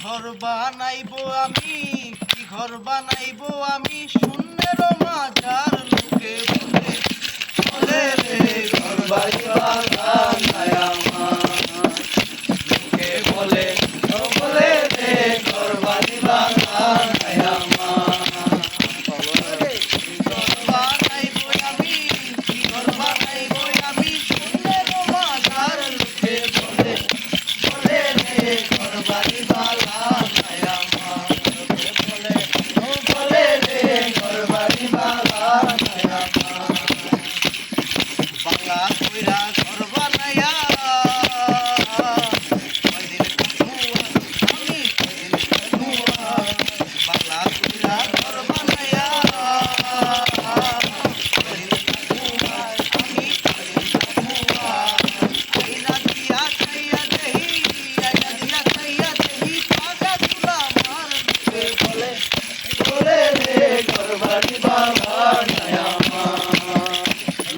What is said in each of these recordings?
ঘর বানাইবো আমি, কি ঘর বানাইবো আমি, শূন্যের মাঝার লোকে বলে বলে রে ঘর বাড়ি বানাই আমার, লোকে বলে বলে রে ঘর বাড়ি বানাই আমার। ঘর বানাইবো আমি, কি ঘর বানাইবো আমি, শূন্যের মাঝার লোকে বলে বলে রে ঘর বাড়ি বানাই আমার, লোকে বলে বলে রে ঘর বাড়ি বানাই আমার। বাংলা কইরা ঘর বানাইয়া কয়দিন থাকবো আমি, কয়দিন থাকবো বাংলা কইরা ঘর বানাইয়া কয়দিন থাকবো আমি, কয়দিন থাকবো আইনা দিয়া খাইয়া দেহি, আইনা দিয়া খাইয়া দেহি পাগা তুলা মার লোকে বলে বলে রে ঘর বাড়ি বানাই আমার,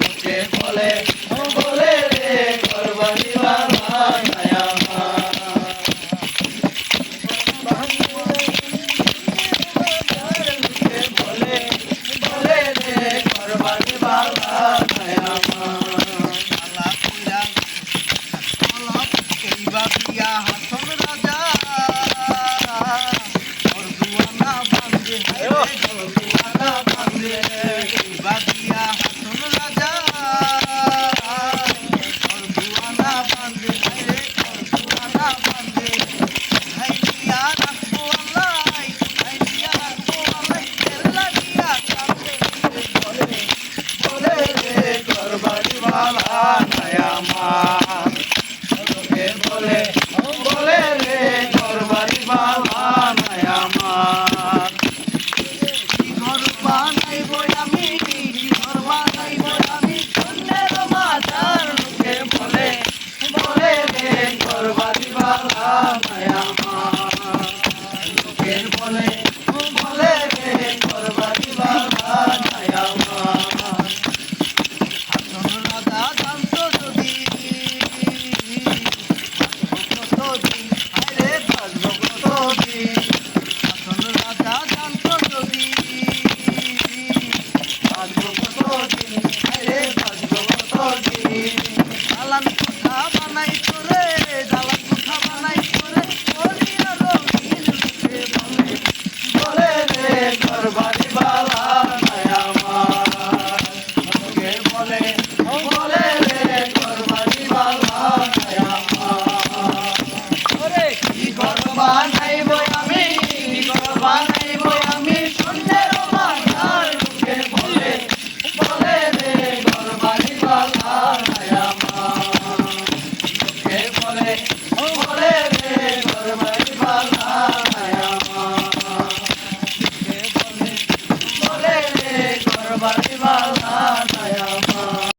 লোকে বলে বলে রে ঘর বাড়ি বানাই আমার। লোকে বলে বলে রে ঘর বাড়ি বানাই আমার। আলা কইরা আলাপ এইবা বিয়া হাসন রাজা, ঘর দুয়ানা বান্ধে হায় ঘর দুয়ানা বান্ধে, এইবা বিয়া হাসন রাজা, ঘর দুয়ানা বান্ধে হায় ঘর দুয়ানা বান্ধে, হাই দিয়া রাখবো আল্লাহ, হাই দিয়া রাখবো আল্লাহ, এল্লা দিয়া কান্দে বলে বলে রে ঘর বাড়ি বানাই আমার, লোকে বলে বলে রে ঘর বাড়ি বানাই আমার। কি ঘর বানাইবো আমি, কি ঘর বানাইবো আমি, শূন্যের মাঝার লোকে বলে বলে রে ঘর বাড়ি বানাই আমার।